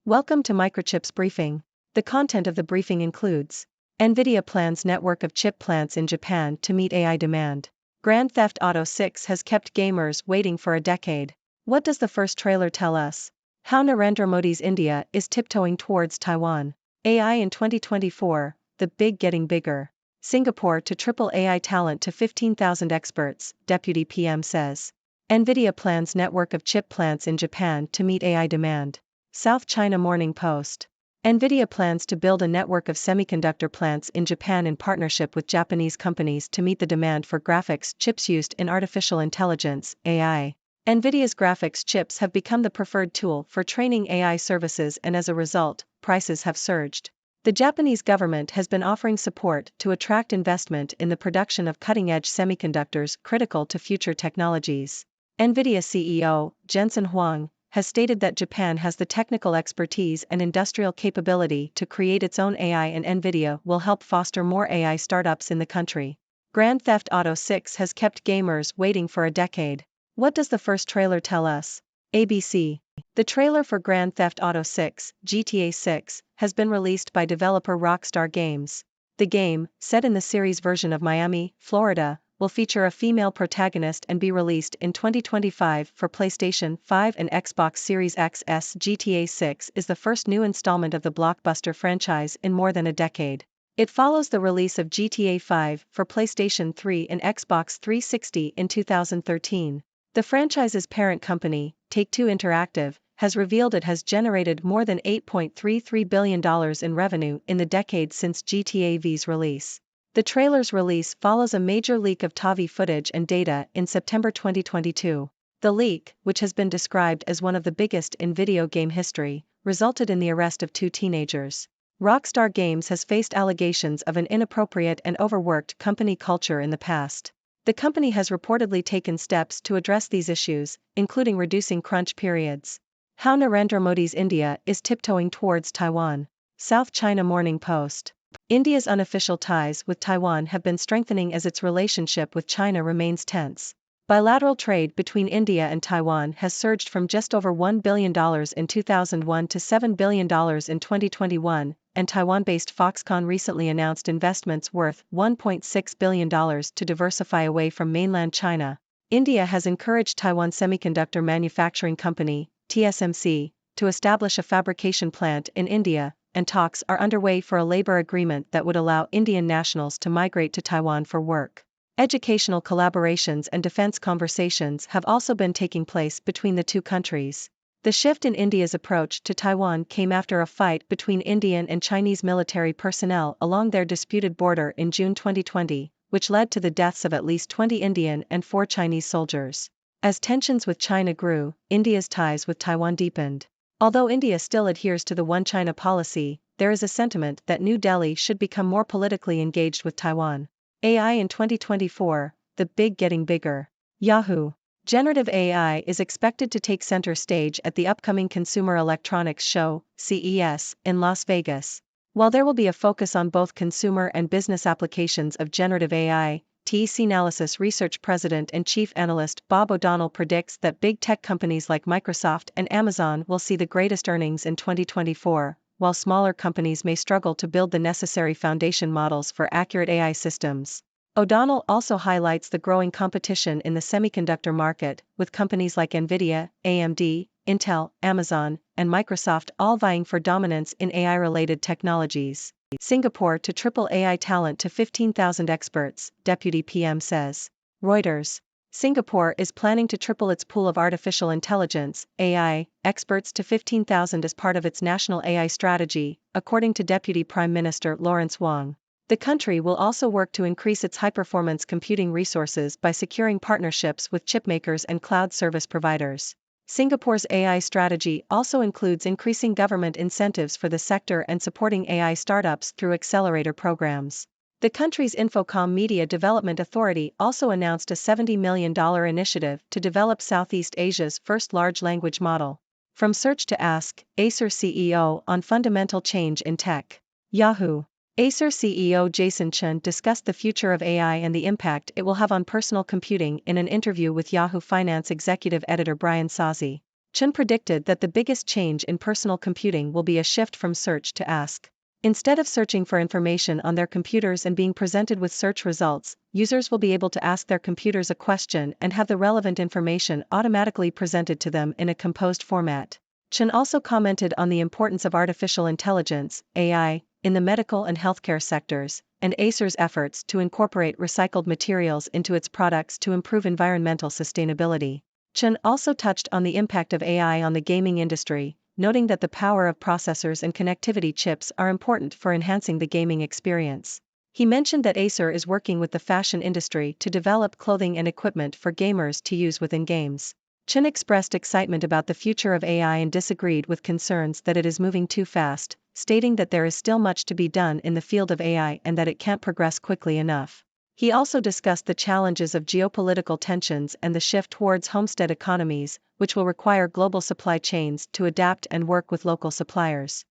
Welcome to Microchip's briefing. The content of the briefing includes: Nvidia plans network of chip plants in Japan to meet AI demand. Grand Theft Auto 6 has kept gamers waiting for a decade. What does the first trailer tell us? How Narendra Modi's India is tiptoeing towards Taiwan. AI in 2024, the big getting bigger. Singapore to triple AI talent to 15,000 experts, Deputy PM says. Nvidia plans network of chip plants in Japan to meet AI demand. South China Morning Post. Nvidia plans to build a network of semiconductor plants in Japan in partnership with Japanese companies to meet the demand for graphics chips used in artificial intelligence, AI. Nvidia's graphics chips have become the preferred tool for training AI services, and as a result, prices have surged. The Japanese government has been offering support to attract investment in the production of cutting-edge semiconductors critical to future technologies. Nvidia CEO, Jensen Huang, has stated that Japan has the technical expertise and industrial capability to create its own AI, and Nvidia will help foster more AI startups in the country. Grand Theft Auto 6 has kept gamers waiting for a decade. What does the first trailer tell us? ABC. The trailer for Grand Theft Auto 6, GTA 6, has been released by developer Rockstar Games. The game, set in the series version of Miami, Florida, will feature a female protagonist and be released in 2025 for PlayStation 5 and Xbox Series X. GTA 6 is the first new installment of the blockbuster franchise in more than a decade. It follows the release of GTA 5 for PlayStation 3 and Xbox 360 in 2013. The franchise's parent company, Take-Two Interactive, has revealed it has generated more than $8.33 billion in revenue in the decade since GTA V's release. The trailer's release follows a major leak of TAVI footage and data in September 2022. The leak, which has been described as one of the biggest in video game history, resulted in the arrest of 2 teenagers. Rockstar Games has faced allegations of an inappropriate and overworked company culture in the past. The company has reportedly taken steps to address these issues, including reducing crunch periods. How Narendra Modi's India is tiptoeing towards Taiwan. South China Morning Post. India's unofficial ties with Taiwan have been strengthening as its relationship with China remains tense. Bilateral trade between India and Taiwan has surged from just over $1 billion in 2001 to $7 billion in 2021, and Taiwan-based Foxconn recently announced investments worth $1.6 billion to diversify away from mainland China. India has encouraged Taiwan Semiconductor Manufacturing Company, TSMC, to establish a fabrication plant in India, and talks are underway for a labor agreement that would allow Indian nationals to migrate to Taiwan for work. Educational collaborations and defense conversations have also been taking place between the two countries. The shift in India's approach to Taiwan came after a fight between Indian and Chinese military personnel along their disputed border in June 2020, which led to the deaths of at least 20 Indian and 4 Chinese soldiers. As tensions with China grew, India's ties with Taiwan deepened. Although India still adheres to the One China policy, there is a sentiment that New Delhi should become more politically engaged with Taiwan. AI in 2024, the big getting bigger. Yahoo! Generative AI is expected to take center stage at the upcoming Consumer Electronics Show, CES, in Las Vegas. While there will be a focus on both consumer and business applications of generative AI, TEC Analysis Research President and Chief Analyst Bob O'Donnell predicts that big tech companies like Microsoft and Amazon will see the greatest earnings in 2024, while smaller companies may struggle to build the necessary foundation models for accurate AI systems. O'Donnell also highlights the growing competition in the semiconductor market, with companies like Nvidia, AMD, Intel, Amazon, and Microsoft all vying for dominance in AI-related technologies. Singapore to triple AI talent to 15,000 experts, Deputy PM says. Reuters. Singapore is planning to triple its pool of artificial intelligence, AI, experts to 15,000 as part of its national AI strategy, according to Deputy Prime Minister Lawrence Wong. The country will also work to increase its high-performance computing resources by securing partnerships with chipmakers and cloud service providers. Singapore's AI strategy also includes increasing government incentives for the sector and supporting AI startups through accelerator programs. The country's Infocom Media Development Authority also announced a $70 million initiative to develop Southeast Asia's first large language model. From Search to Ask, Acer CEO on fundamental change in tech. Yahoo! Acer CEO Jason Chen discussed the future of AI and the impact it will have on personal computing in an interview with Yahoo Finance executive editor Brian Sozzi. Chen predicted that the biggest change in personal computing will be a shift from search to ask. Instead of searching for information on their computers and being presented with search results, users will be able to ask their computers a question and have the relevant information automatically presented to them in a composed format. Chen also commented on the importance of artificial intelligence, AI, in the medical and healthcare sectors, and Acer's efforts to incorporate recycled materials into its products to improve environmental sustainability. Chen also touched on the impact of AI on the gaming industry, noting that the power of processors and connectivity chips are important for enhancing the gaming experience. He mentioned that Acer is working with the fashion industry to develop clothing and equipment for gamers to use within games. Chen expressed excitement about the future of AI and disagreed with concerns that it is moving too fast, stating that there is still much to be done in the field of AI and that it can't progress quickly enough. He also discussed the challenges of geopolitical tensions and the shift towards homestead economies, which will require global supply chains to adapt and work with local suppliers.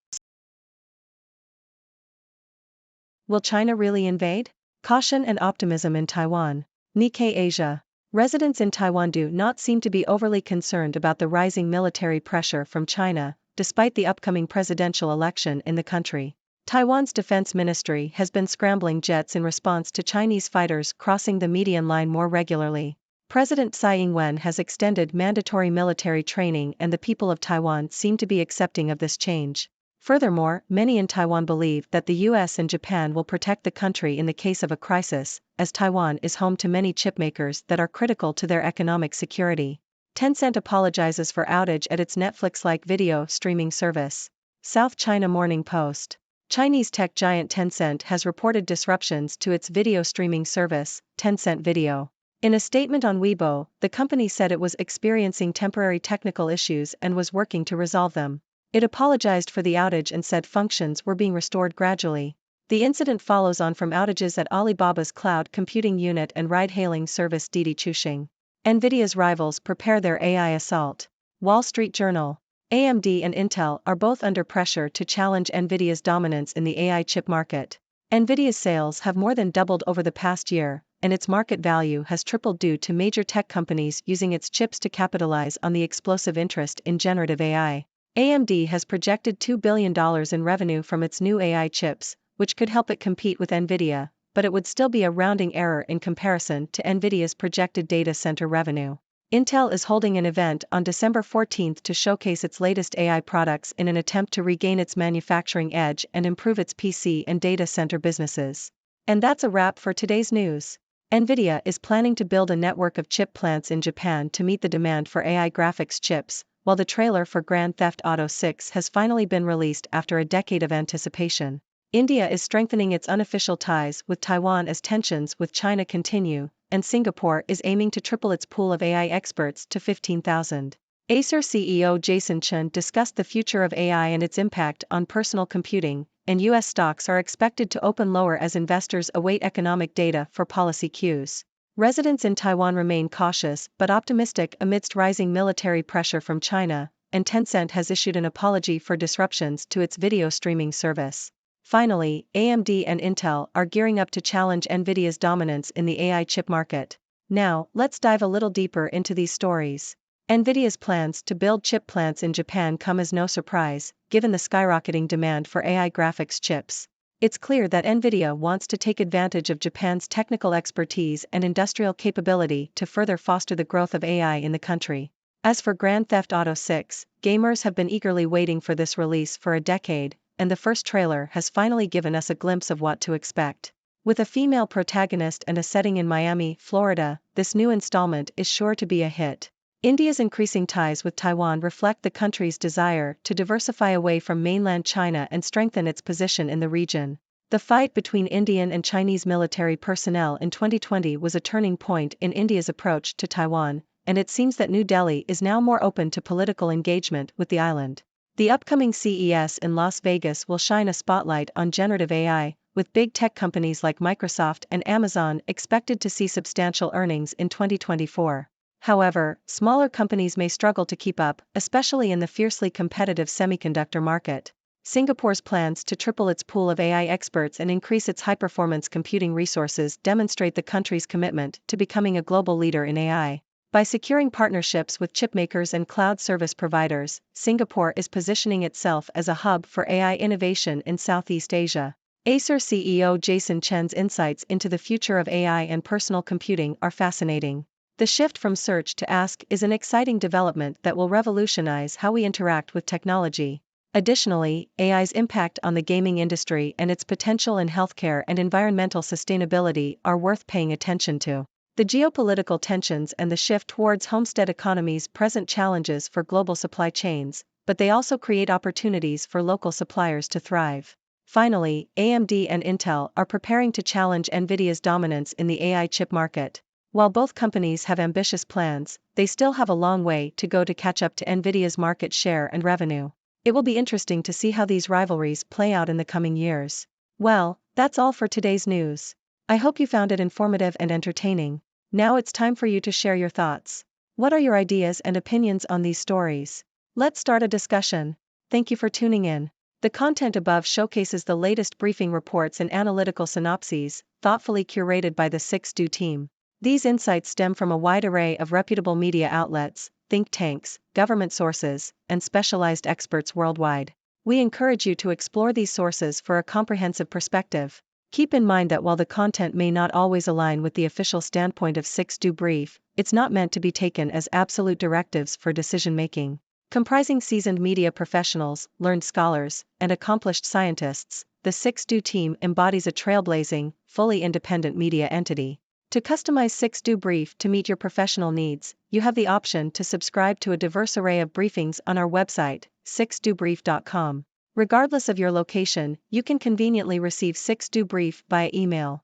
Will China really invade? Caution and optimism in Taiwan. Nikkei Asia. Residents in Taiwan do not seem to be overly concerned about the rising military pressure from China, despite the upcoming presidential election in the country. Taiwan's defense ministry has been scrambling jets in response to Chinese fighters crossing the median line more regularly. President Tsai Ing-wen has extended mandatory military training and the people of Taiwan seem to be accepting of this change. Furthermore, many in Taiwan believe that the US and Japan will protect the country in the case of a crisis, as Taiwan is home to many chipmakers that are critical to their economic security. Tencent apologizes for outage at its Netflix-like video streaming service. South China Morning Post. Chinese tech giant Tencent has reported disruptions to its video streaming service, Tencent Video. In a statement on Weibo, the company said it was experiencing temporary technical issues and was working to resolve them. It apologized for the outage and said functions were being restored gradually. The incident follows on from outages at Alibaba's cloud computing unit and ride-hailing service Didi Chuxing. Nvidia's rivals prepare their AI assault. Wall Street Journal. AMD and Intel are both under pressure to challenge Nvidia's dominance in the AI chip market. Nvidia's sales have more than doubled over the past year, and its market value has tripled due to major tech companies using its chips to capitalize on the explosive interest in generative AI. AMD has projected $2 billion in revenue from its new AI chips, which could help it compete with Nvidia, but it would still be a rounding error in comparison to Nvidia's projected data center revenue. Intel is holding an event on December 14 to showcase its latest AI products in an attempt to regain its manufacturing edge and improve its PC and data center businesses. And that's a wrap for today's news. Nvidia is planning to build a network of chip plants in Japan to meet the demand for AI graphics chips, while the trailer for Grand Theft Auto 6 has finally been released after a decade of anticipation. India is strengthening its unofficial ties with Taiwan as tensions with China continue, and Singapore is aiming to triple its pool of AI experts to 15,000. Acer CEO Jason Chen discussed the future of AI and its impact on personal computing, and US stocks are expected to open lower as investors await economic data for policy cues. Residents in Taiwan remain cautious but optimistic amidst rising military pressure from China, and Tencent has issued an apology for disruptions to its video streaming service. Finally, AMD and Intel are gearing up to challenge Nvidia's dominance in the AI chip market. Now, let's dive a little deeper into these stories. Nvidia's plans to build chip plants in Japan come as no surprise, given the skyrocketing demand for AI graphics chips. It's clear that Nvidia wants to take advantage of Japan's technical expertise and industrial capability to further foster the growth of AI in the country. As for Grand Theft Auto 6, gamers have been eagerly waiting for this release for a decade, and the first trailer has finally given us a glimpse of what to expect. With a female protagonist and a setting in Miami, Florida, this new installment is sure to be a hit. India's increasing ties with Taiwan reflect the country's desire to diversify away from mainland China and strengthen its position in the region. The fight between Indian and Chinese military personnel in 2020 was a turning point in India's approach to Taiwan, and it seems that New Delhi is now more open to political engagement with the island. The upcoming CES in Las Vegas will shine a spotlight on generative AI, with big tech companies like Microsoft and Amazon expected to see substantial earnings in 2024. However, smaller companies may struggle to keep up, especially in the fiercely competitive semiconductor market. Singapore's plans to triple its pool of AI experts and increase its high-performance computing resources demonstrate the country's commitment to becoming a global leader in AI. By securing partnerships with chipmakers and cloud service providers, Singapore is positioning itself as a hub for AI innovation in Southeast Asia. Acer CEO Jason Chen's insights into the future of AI and personal computing are fascinating. The shift from search to ask is an exciting development that will revolutionize how we interact with technology. Additionally, AI's impact on the gaming industry and its potential in healthcare and environmental sustainability are worth paying attention to. The geopolitical tensions and the shift towards homestead economies present challenges for global supply chains, but they also create opportunities for local suppliers to thrive. Finally, AMD and Intel are preparing to challenge Nvidia's dominance in the AI chip market. While both companies have ambitious plans, they still have a long way to go to catch up to Nvidia's market share and revenue. It will be interesting to see how these rivalries play out in the coming years. Well, that's all for today's news. I hope you found it informative and entertaining. Now it's time for you to share your thoughts. What are your ideas and opinions on these stories? Let's start a discussion. Thank you for tuning in. The content above showcases the latest briefing reports and analytical synopses, thoughtfully curated by the 6Do team. These insights stem from a wide array of reputable media outlets, think tanks, government sources, and specialized experts worldwide. We encourage you to explore these sources for a comprehensive perspective. Keep in mind that while the content may not always align with the official standpoint of 6Do Brief, it's not meant to be taken as absolute directives for decision-making. Comprising seasoned media professionals, learned scholars, and accomplished scientists, the 6Do team embodies a trailblazing, fully independent media entity. To customize 6Do Brief to meet your professional needs, you have the option to subscribe to a diverse array of briefings on our website, 6dobrief.com. Regardless of your location, you can conveniently receive 6Do Brief via email.